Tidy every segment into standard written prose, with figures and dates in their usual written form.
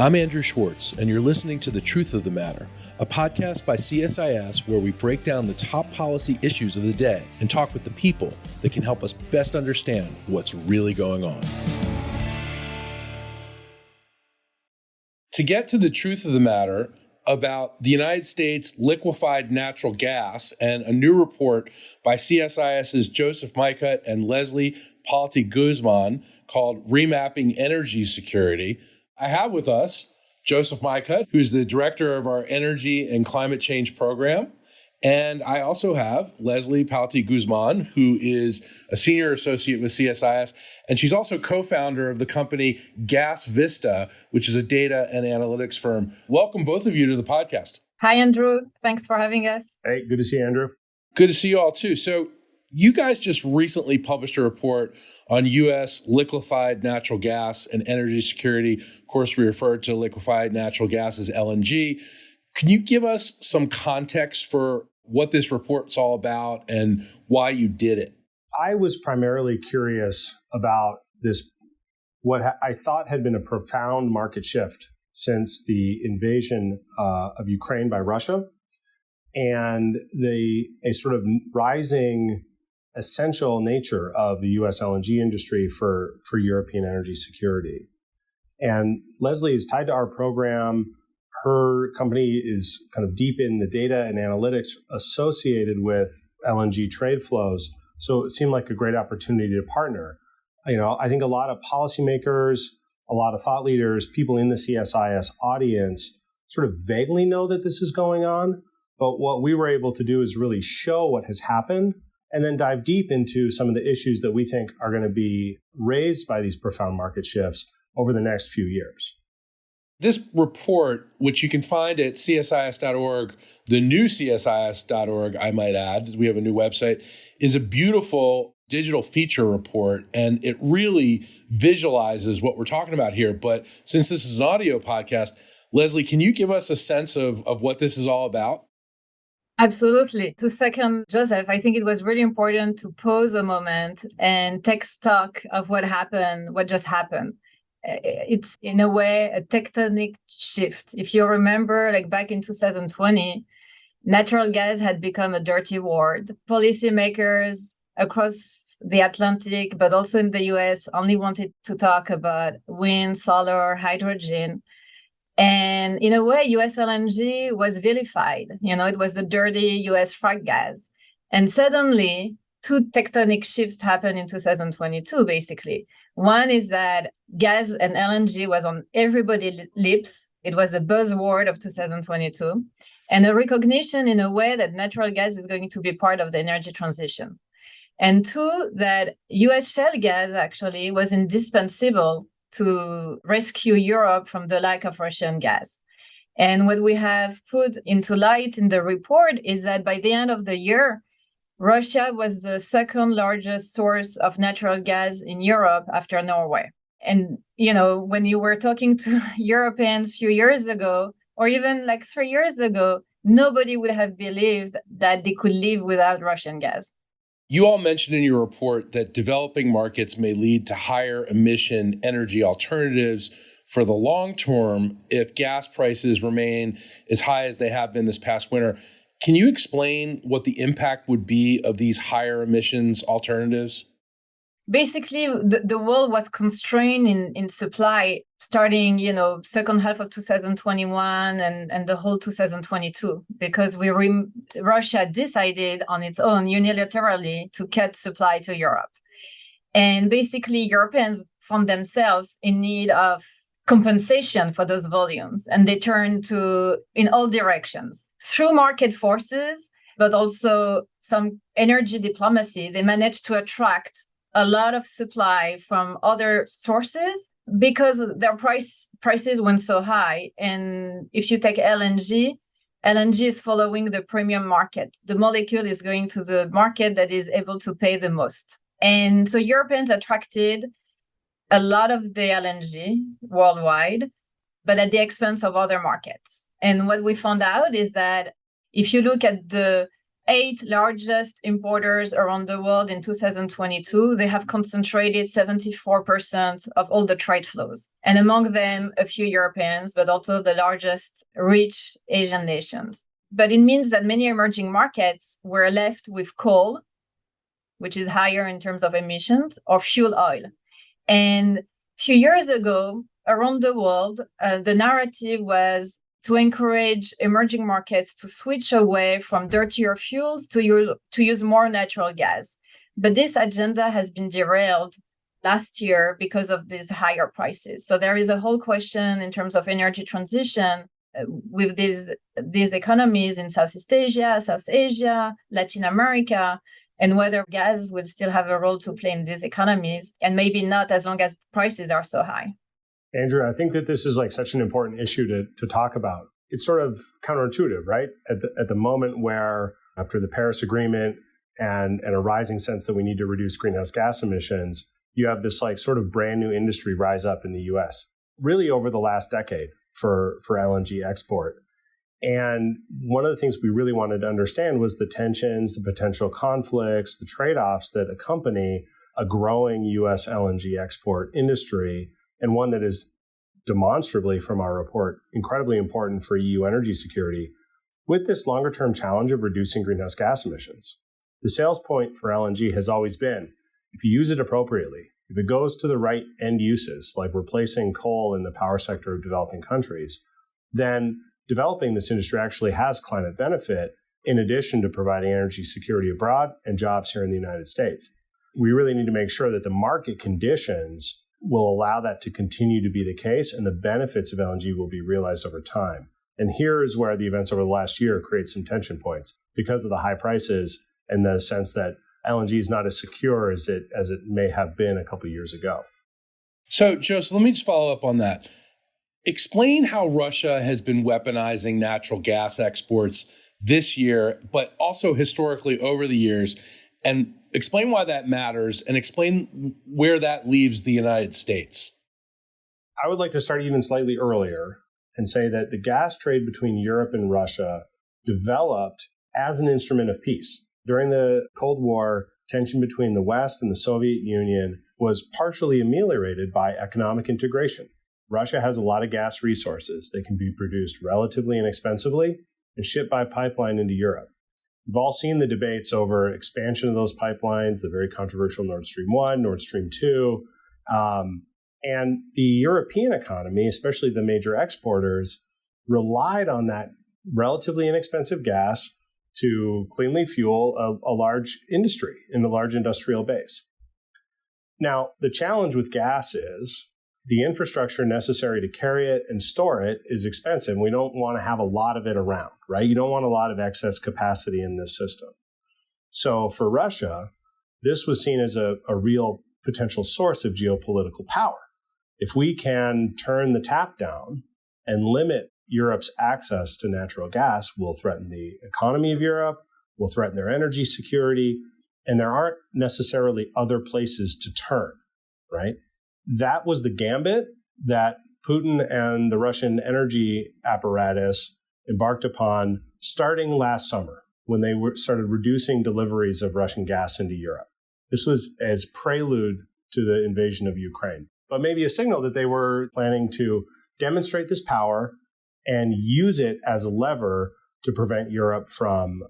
I'm Andrew Schwartz, and you're listening to The Truth of the Matter, a podcast by CSIS where we break down the top policy issues of the day and talk with the people that can help us best understand what's really going on. To get to the truth of the matter about the United States liquefied natural gas and a new report by CSIS's Joseph Majkut and Leslie Palti-Guzman called Remapping Energy Security, I have with us Joseph Majkut, who's the director of our Energy and Climate Change Program. And I also have Leslie Palti-Guzman, who is a senior associate with CSIS. And she's also co-founder of the company Gas Vista, which is a data and analytics firm. Welcome, both of you, to the podcast. Hi, Andrew. Thanks for having us. Hey, good to see you, Andrew. Good to see you all, too. So you guys just recently published a report on U.S. liquefied natural gas and energy security. Of course, we refer to liquefied natural gas as LNG. Can you give us some context for what this report's all about and why you did it? I was primarily curious about this, what I thought had been a profound market shift since the invasion of Ukraine by Russia and a sort of rising essential nature of the U.S. LNG industry for European energy security. And Leslie is tied to our program. Her company is kind of deep in the data and analytics associated with LNG trade flows. So it seemed like a great opportunity to partner. I think a lot of policymakers, a lot of thought leaders, people in the CSIS audience sort of vaguely know that this is going on. But what we were able to do is really show what has happened and then dive deep into some of the issues that we think are going to be raised by these profound market shifts over the next few years. This report, which you can find at csis.org, the new csis.org, I might add, we have a new website, is a beautiful digital feature report, and it really visualizes what we're talking about here. But since this is an audio podcast, Leslie, can you give us a sense of what this is all about? Absolutely. To second Joseph, I think it was really important to pause a moment and take stock of what just happened. It's in a way a tectonic shift. If you remember, like back in 2020, natural gas had become a dirty word. Policymakers across the Atlantic, but also in the US, only wanted to talk about wind, solar, hydrogen. And in a way, US LNG was vilified. It was the dirty US frack gas. And suddenly, two tectonic shifts happened in 2022, basically. One is that gas and LNG was on everybody's lips. It was the buzzword of 2022. And a recognition in a way that natural gas is going to be part of the energy transition. And two, that US shale gas actually was indispensable to rescue Europe from the lack of Russian gas. And what we have put into light in the report is that by the end of the year, Russia was the second largest source of natural gas in Europe after Norway. And, when you were talking to Europeans a few years ago, or even like 3 years ago, nobody would have believed that they could live without Russian gas. You all mentioned in your report that developing markets may lead to higher emission energy alternatives for the long term if gas prices remain as high as they have been this past winter. Can you explain what the impact would be of these higher emissions alternatives? Basically, the world was constrained in supply starting, second half of 2021 and the whole 2022, because Russia decided on its own unilaterally to cut supply to Europe. And basically, Europeans found themselves in need of compensation for those volumes. And they turned in all directions through market forces, but also some energy diplomacy. They managed to attract a lot of supply from other sources because their prices went so high. And if you take LNG is following the premium market. The molecule is going to the market that is able to pay the most. And so Europeans attracted a lot of the LNG worldwide, but at the expense of other markets. And what we found out is that if you look at the 8 largest importers around the world in 2022, they have concentrated 74% of all the trade flows. And among them, a few Europeans, but also the largest rich Asian nations. But it means that many emerging markets were left with coal, which is higher in terms of emissions, or fuel oil. And a few years ago, around the world, the narrative was to encourage emerging markets to switch away from dirtier fuels to use more natural gas. But this agenda has been derailed last year because of these higher prices. So there is a whole question in terms of energy transition with these economies in Southeast Asia, South Asia, Latin America, and whether gas will still have a role to play in these economies, and maybe not as long as prices are so high. Andrew, I think that this is like such an important issue to talk about. It's sort of counterintuitive, right? At the moment where, after the Paris Agreement and a rising sense that we need to reduce greenhouse gas emissions, you have this like sort of brand new industry rise up in the US, really over the last decade for LNG export. And one of the things we really wanted to understand was the tensions, the potential conflicts, the trade-offs that accompany a growing US LNG export industry, and one that is demonstrably, from our report, incredibly important for EU energy security, with this longer-term challenge of reducing greenhouse gas emissions. The sales point for LNG has always been, if you use it appropriately, if it goes to the right end uses, like replacing coal in the power sector of developing countries, then developing this industry actually has climate benefit in addition to providing energy security abroad and jobs here in the United States. We really need to make sure that the market conditions will allow that to continue to be the case, and the benefits of LNG will be realized over time. And here is where the events over the last year create some tension points because of the high prices and the sense that LNG is not as secure as it may have been a couple of years ago. So, Joseph, let me just follow up on that. Explain how Russia has been weaponizing natural gas exports this year, but also historically over the years, and explain why that matters, and explain where that leaves the United States. I would like to start even slightly earlier and say that the gas trade between Europe and Russia developed as an instrument of peace. During the Cold War, tension between the West and the Soviet Union was partially ameliorated by economic integration. Russia has a lot of gas resources that can be produced relatively inexpensively and shipped by pipeline into Europe. We've all seen the debates over expansion of those pipelines, the very controversial Nord Stream 1, Nord Stream 2. And the European economy, especially the major exporters, relied on that relatively inexpensive gas to cleanly fuel a large industry in a large industrial base. Now, the challenge with gas is the infrastructure necessary to carry it and store it is expensive. We don't want to have a lot of it around, right? You don't want a lot of excess capacity in this system. So for Russia, this was seen as a real potential source of geopolitical power. If we can turn the tap down and limit Europe's access to natural gas, we'll threaten the economy of Europe, we'll threaten their energy security, and there aren't necessarily other places to turn, right? That was the gambit that Putin and the Russian energy apparatus embarked upon starting last summer when they started reducing deliveries of Russian gas into Europe. This was as prelude to the invasion of Ukraine, but maybe a signal that they were planning to demonstrate this power and use it as a lever to prevent Europe from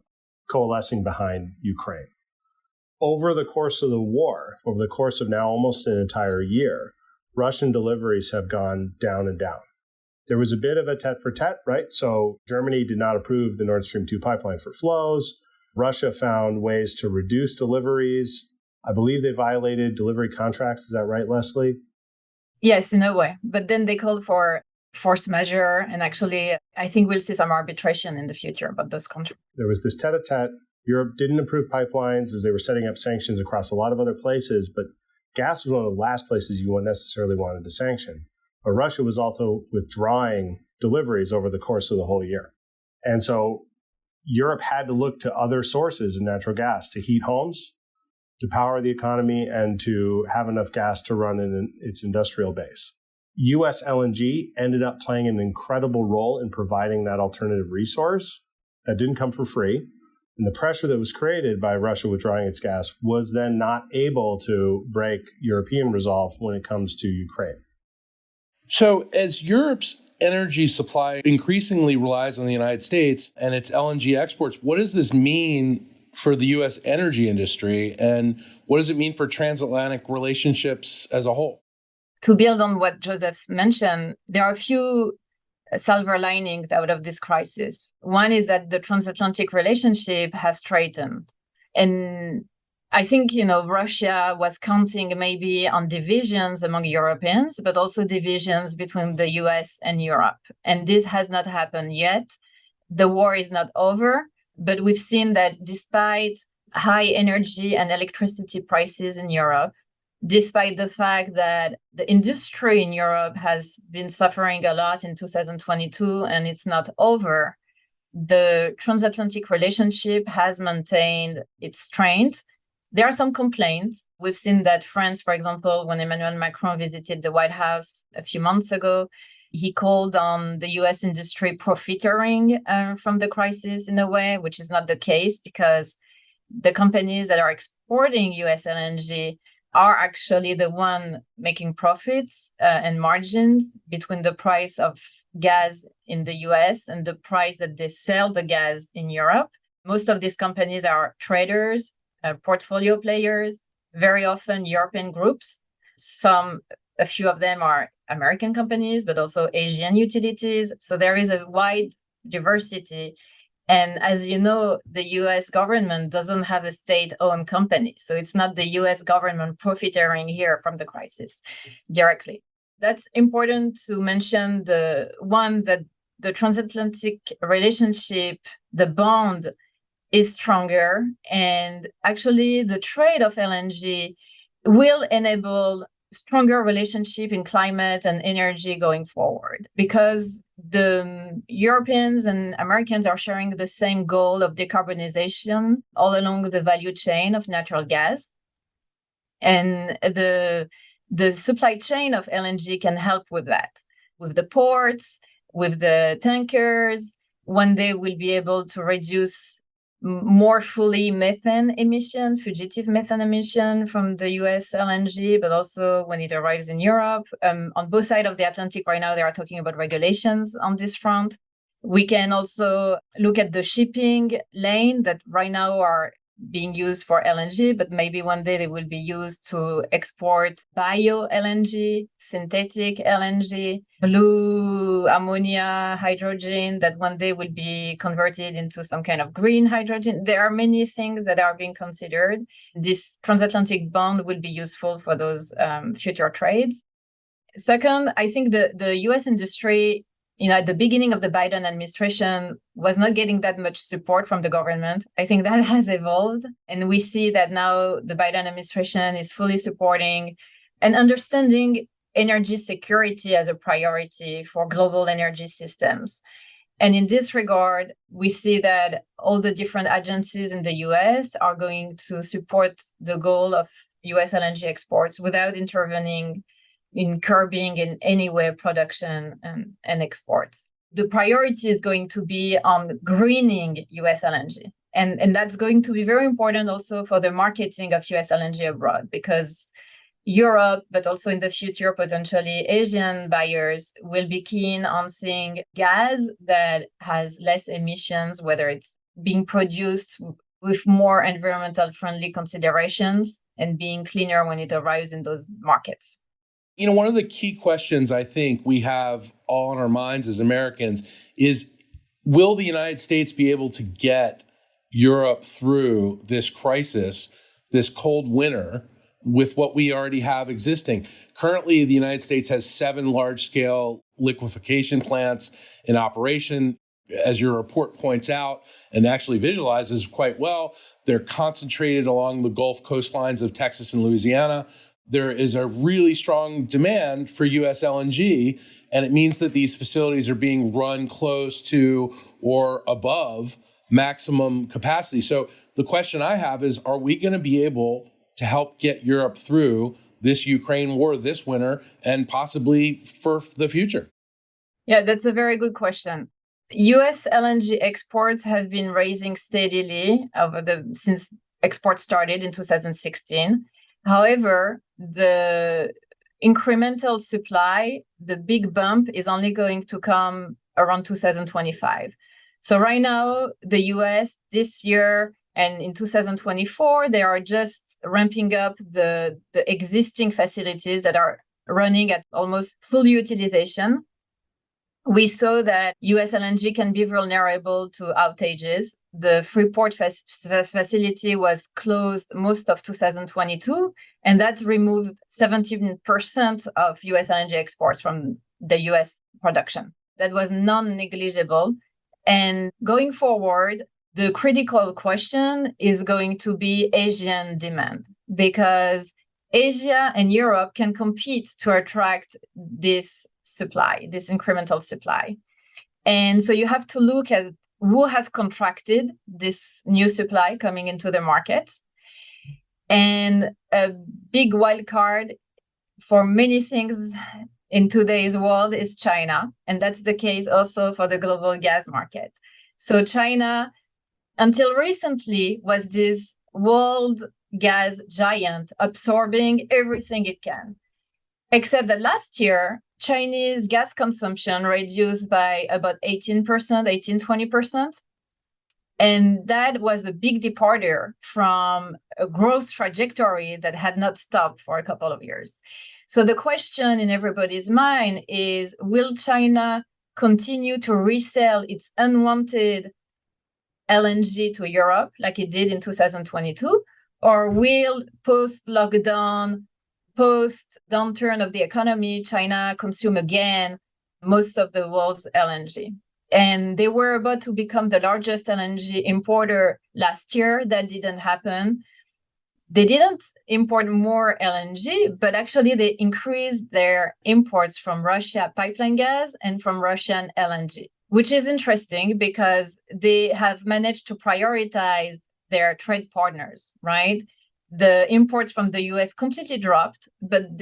coalescing behind Ukraine. Over the course of the war, over the course of now almost an entire year, Russian deliveries have gone down and down. There was a bit of a tet-for-tet, right? So Germany did not approve the Nord Stream 2 pipeline for flows. Russia found ways to reduce deliveries. I believe they violated delivery contracts. Is that right, Leslie? Yes, in a way. But then they called for force measure. And actually, I think we'll see some arbitration in the future about those contracts. There was this tete-a-tete. Europe didn't approve pipelines as they were setting up sanctions across a lot of other places, but gas was one of the last places you necessarily wanted to sanction. But Russia was also withdrawing deliveries over the course of the whole year. And so Europe had to look to other sources of natural gas to heat homes, to power the economy, and to have enough gas to run in its industrial base. US LNG ended up playing an incredible role in providing that alternative resource. That didn't come for free. And the pressure that was created by Russia withdrawing its gas was then not able to break European resolve when it comes to Ukraine. So as Europe's energy supply increasingly relies on the United States and its LNG exports, what does this mean for the U.S. energy industry? And what does it mean for transatlantic relationships as a whole? To build on what Joseph mentioned, there are a few silver linings out of this crisis. One is that the transatlantic relationship has straightened. And I think, Russia was counting maybe on divisions among Europeans, but also divisions between the US and Europe. And this has not happened yet. The war is not over, but we've seen that despite high energy and electricity prices in Europe, despite the fact that the industry in Europe has been suffering a lot in 2022 and it's not over, the transatlantic relationship has maintained its strength. There are some complaints. We've seen that France, for example, when Emmanuel Macron visited the White House a few months ago, he called on the US industry profiteering from the crisis in a way, which is not the case because the companies that are exporting US LNG are actually the one making profits and margins between the price of gas in the US and the price that they sell the gas in Europe. Most of these companies are traders, portfolio players, very often European groups. A few of them are American companies, but also Asian utilities. So there is a wide diversity. And as you know, the US government doesn't have a state-owned company. So it's not the US government profiteering here from the crisis directly. That's important to mention that the transatlantic relationship, the bond is stronger. And actually the trade of LNG will enable stronger relationship in climate and energy going forward because the Europeans and Americans are sharing the same goal of decarbonization all along the value chain of natural gas. And the supply chain of LNG can help with that, with the ports, with the tankers. One day we'll be able to reduce more fully fugitive methane emission from the US LNG, but also when it arrives in Europe. On both sides of the Atlantic right now, they are talking about regulations on this front. We can also look at the shipping lane that right now are being used for LNG, but maybe one day they will be used to export bio LNG, synthetic LNG, blue ammonia, hydrogen that one day will be converted into some kind of green hydrogen. There are many things that are being considered. This transatlantic bond will be useful for those future trades. Second, I think the US industry, at the beginning of the Biden administration was not getting that much support from the government. I think that has evolved. And we see that now the Biden administration is fully supporting and understanding energy security as a priority for global energy systems. And in this regard, we see that all the different agencies in the US are going to support the goal of US LNG exports without intervening in curbing in any way production and exports. The priority is going to be on greening US LNG. And that's going to be very important also for the marketing of US LNG abroad, because Europe, but also in the future, potentially Asian buyers will be keen on seeing gas that has less emissions, whether it's being produced with more environmental friendly considerations and being cleaner when it arrives in those markets. One of the key questions I think we have all on our minds as Americans is, will the United States be able to get Europe through this crisis, this cold winter, with what we already have existing? Currently, the United States has 7 large-scale liquefaction plants in operation. As your report points out and actually visualizes quite well, they're concentrated along the Gulf coastlines of Texas and Louisiana. There is a really strong demand for US LNG, and it means that these facilities are being run close to or above maximum capacity. So the question I have is, are we going to be able to help get Europe through this Ukraine war this winter and possibly for the future? Yeah, that's a very good question. US LNG exports have been rising steadily since exports started in 2016. However, the incremental supply, the big bump, is only going to come around 2025. So right now, the US this year and in 2024, they are just ramping up the existing facilities that are running at almost full utilization. We saw that US LNG can be vulnerable to outages. The Freeport facility was closed most of 2022, and that removed 17% of US LNG exports from the US production. That was non-negligible. And going forward, the critical question is going to be Asian demand, because Asia and Europe can compete to attract this supply, this incremental supply. And so you have to look at who has contracted this new supply coming into the market. And a big wild card for many things in today's world is China. And that's the case also for the global gas market. So China, until recently, was this world gas giant absorbing everything it can. Except that last year, Chinese gas consumption reduced by about 18-20%. And that was a big departure from a growth trajectory that had not stopped for a couple of years. So the question in everybody's mind is, will China continue to resell its unwanted LNG to Europe like it did in 2022? Or will post-lockdown, post-downturn of the economy, China consume again most of the world's LNG? And they were about to become the largest LNG importer last year. That didn't happen. They didn't import more LNG, but actually they increased their imports from Russia pipeline gas and from Russian LNG, which is interesting because they have managed to prioritize their trade partners, right? The imports from the US completely dropped, but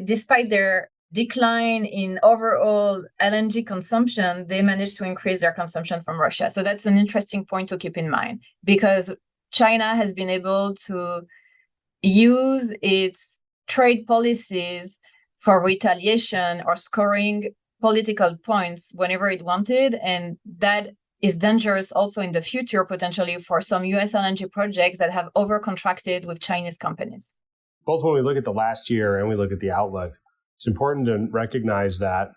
despite their decline in overall LNG consumption, they managed to increase their consumption from Russia. So that's an interesting point to keep in mind, because China has been able to use its trade policies for retaliation or scoring political points whenever it wanted. And that is dangerous also in the future, potentially, for some US LNG projects that have overcontracted with Chinese companies. Both when we look at the last year and we look at the outlook, it's important to recognize that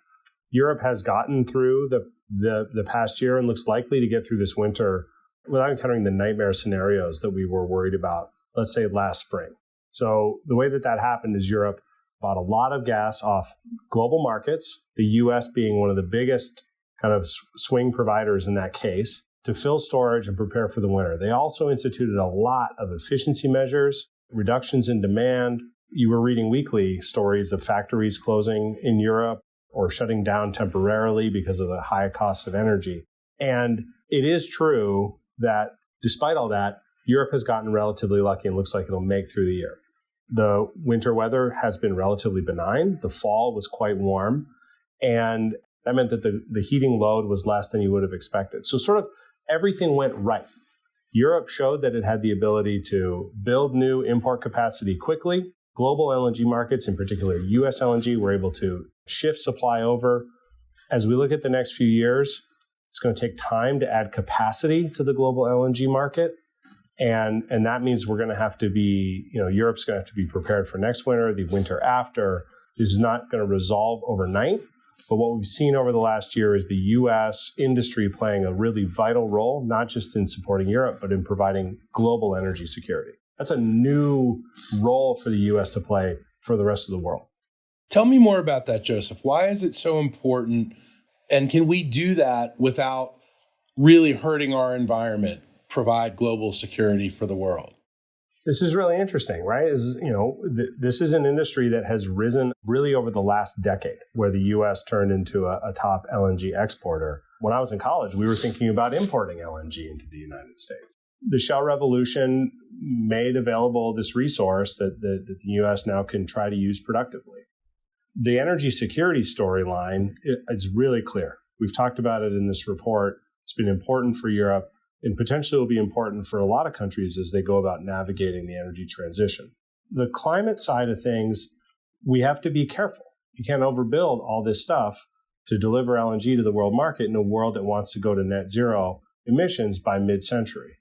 Europe has gotten through the past year and looks likely to get through this winter without encountering the nightmare scenarios that we were worried about, let's say, last spring. So the way that happened is Europe bought a lot of gas off global markets, the US being one of the biggest kind of swing providers in that case, to fill storage and prepare for the winter. They also instituted a lot of efficiency measures, reductions in demand. You were reading weekly stories of factories closing in Europe or shutting down temporarily because of the high cost of energy. And it is true that despite all that, Europe has gotten relatively lucky and looks like it'll make through the year. The winter weather has been relatively benign. The fall was quite warm. And that meant that the heating load was less than you would have expected. So sort of everything went right. Europe showed that it had the ability to build new import capacity quickly. Global LNG markets, in particular US LNG, were able to shift supply over. As we look at the next few years, it's going to take time to add capacity to the global LNG market. And that means we're going to have to be, Europe's going to have to be prepared for next winter, the winter after. This is not going to resolve overnight. But what we've seen over the last year is the U.S. industry playing a really vital role, not just in supporting Europe, but in providing global energy security. That's a new role for the U.S. to play for the rest of the world. Tell me more about that, Joseph. Why is it so important? And can we do that without really hurting our environment, provide global security for the world? This is really interesting, right? This is an industry that has risen really over the last decade, where the U.S. turned into a top LNG exporter. When I was in college, we were thinking about importing LNG into the United States. The Shell Revolution made available this resource that the U.S. now can try to use productively. The energy security storyline is really clear. We've talked about it in this report. It's been important for Europe and potentially will be important for a lot of countries as they go about navigating the energy transition. The climate side of things, we have to be careful. You can't overbuild all this stuff to deliver LNG to the world market in a world that wants to go to net zero emissions by mid-century.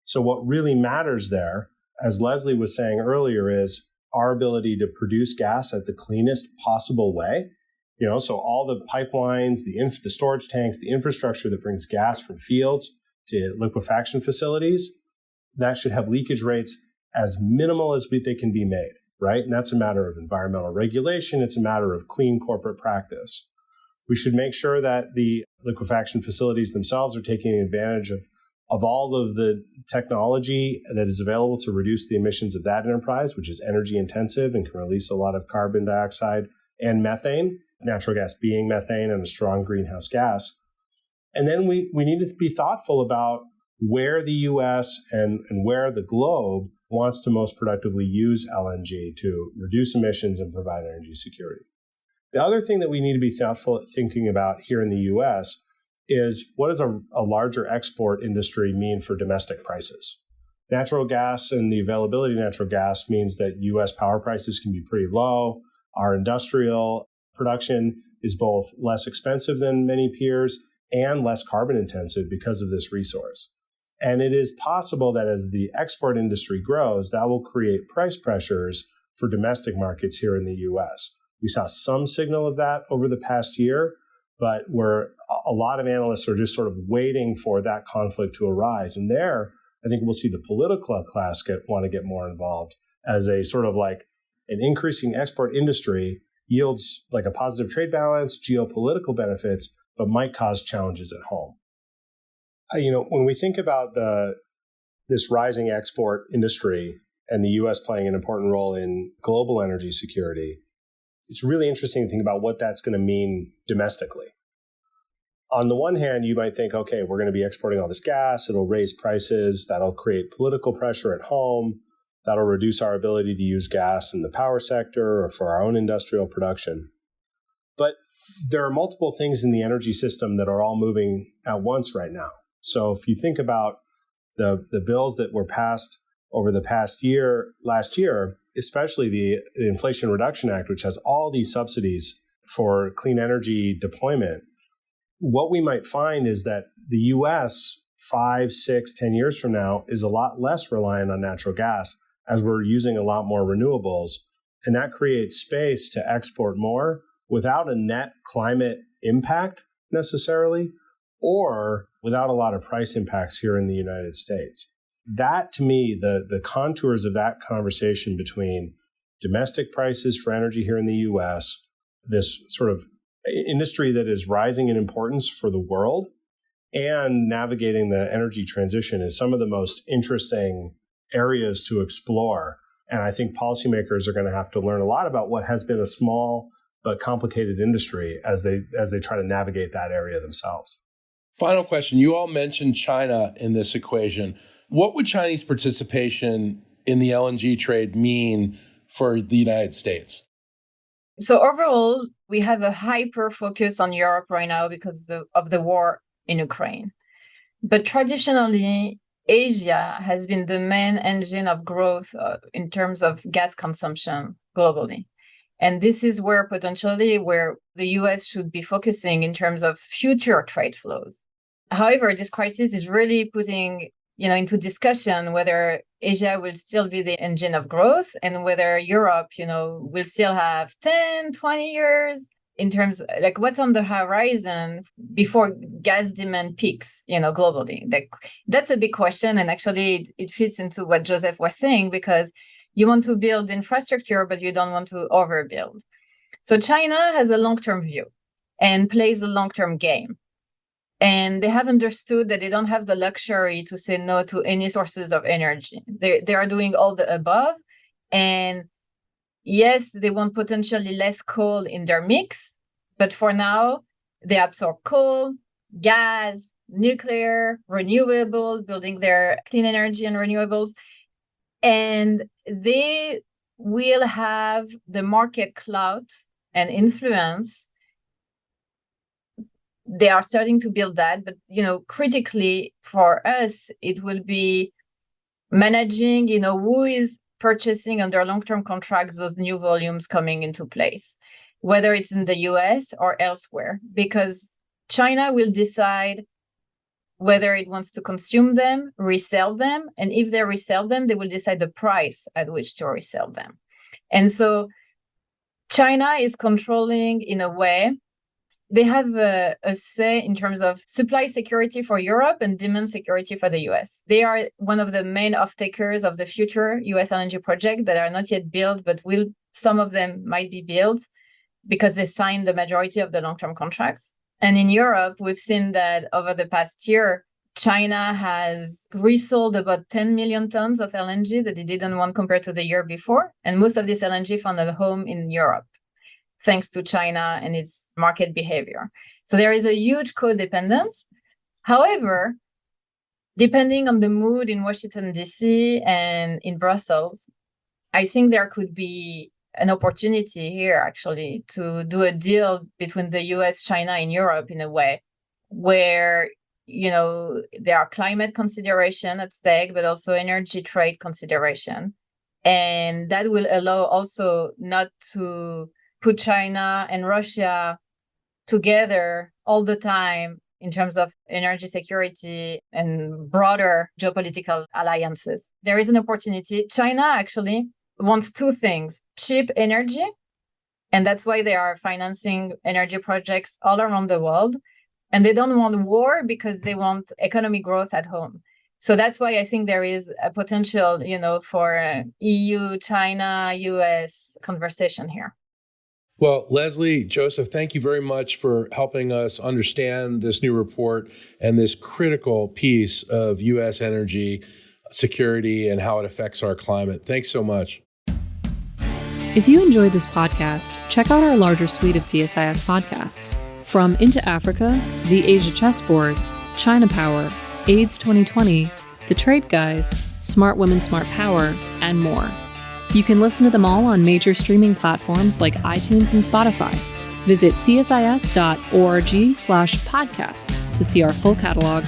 So what really matters there, as Leslie was saying earlier, is our ability to produce gas at the cleanest possible way. So all the pipelines, the storage tanks, the infrastructure that brings gas from fields to liquefaction facilities, that should have leakage rates as minimal as they can be made, right? And that's a matter of environmental regulation. It's a matter of clean corporate practice. We should make sure that the liquefaction facilities themselves are taking advantage of all of the technology that is available to reduce the emissions of that enterprise, which is energy intensive and can release a lot of carbon dioxide and methane, natural gas being methane and a strong greenhouse gas. And then we need to be thoughtful about where the U.S. and where the globe wants to most productively use LNG to reduce emissions and provide energy security. The other thing that we need to be thinking about here in the U.S. is what does a larger export industry mean for domestic prices? Natural gas and the availability of natural gas means that U.S. power prices can be pretty low. Our industrial production is both less expensive than many peers and less carbon intensive because of this resource. And it is possible that as the export industry grows, that will create price pressures for domestic markets here in the U.S. We saw some signal of that over the past year, but a lot of analysts are just sort of waiting for that conflict to arise. And there, I think we'll see the political class want to get more involved as a sort of like an increasing export industry yields like a positive trade balance, geopolitical benefits, but might cause challenges at home. When we think about this rising export industry and the U.S. playing an important role in global energy security, it's really interesting to think about what that's going to mean domestically. On the one hand, you might think, okay, we're going to be exporting all this gas. It'll raise prices. That'll create political pressure at home. That'll reduce our ability to use gas in the power sector or for our own industrial production. But there are multiple things in the energy system that are all moving at once right now. So if you think about the bills that were passed over the last year, especially the Inflation Reduction Act, which has all these subsidies for clean energy deployment, what we might find is that the U.S. 5, 6, 10 years from now is a lot less reliant on natural gas as we're using a lot more renewables. And that creates space to export more without a net climate impact necessarily, or without a lot of price impacts here in the United States. That, to me, the contours of that conversation between domestic prices for energy here in the U.S., this sort of industry that is rising in importance for the world, and navigating the energy transition is some of the most interesting areas to explore. And I think policymakers are going to have to learn a lot about what has been a small but complicated industry as they try to navigate that area themselves. Final question. You all mentioned China in this equation. What would Chinese participation in the LNG trade mean for the United States? So overall, we have a hyper focus on Europe right now because of the war in Ukraine. But traditionally, Asia has been the main engine of growth in terms of gas consumption globally. And this is where the US should be focusing in terms of future trade flows. However, this crisis is really putting into discussion whether Asia will still be the engine of growth and whether Europe, will still have 10, 20 years in terms like what's on the horizon before gas demand peaks, globally. That's a big question. And actually it fits into what Joseph was saying, because you want to build infrastructure, but you don't want to overbuild. So China has a long-term view and plays the long-term game. And they have understood that they don't have the luxury to say no to any sources of energy. They are doing all the above. And yes, they want potentially less coal in their mix. But for now, they absorb coal, gas, nuclear, renewable, building their clean energy and renewables. And they will have the market clout and influence they are starting to build that. But, critically for us, it will be managing, who is purchasing under long-term contracts those new volumes coming into place, whether it's in the US or elsewhere, because China will decide whether it wants to consume them, resell them, and if they resell them, they will decide the price at which to resell them. And so China is controlling, in a way, they have a say in terms of supply security for Europe and demand security for the US. They are one of the main off-takers of the future US LNG project that are not yet built, but some of them might be built because they signed the majority of the long-term contracts. And in Europe, we've seen that over the past year, China has resold about 10 million tons of LNG that they didn't want compared to the year before. And most of this LNG found a home in Europe, thanks to China and its market behavior. So there is a huge codependence. However, depending on the mood in Washington, D.C. and in Brussels, I think there could be an opportunity here, actually, to do a deal between the US, China, and Europe in a way where, there are climate consideration at stake, but also energy trade consideration. And that will allow also not to put China and Russia together all the time in terms of energy security and broader geopolitical alliances. There is an opportunity. China actually wants two things: cheap energy, and that's why they are financing energy projects all around the world. And they don't want war because they want economic growth at home. So that's why I think there is a potential, for EU, China, US conversation here. Well, Leslie, Joseph, thank you very much for helping us understand this new report and this critical piece of U.S. energy security and how it affects our climate. Thanks so much. If you enjoyed this podcast, check out our larger suite of CSIS podcasts. From Into Africa, The Asia Chessboard, China Power, AIDS 2020, The Trade Guys, Smart Women, Smart Power, and more. You can listen to them all on major streaming platforms like iTunes and Spotify. Visit csis.org/podcasts to see our full catalog.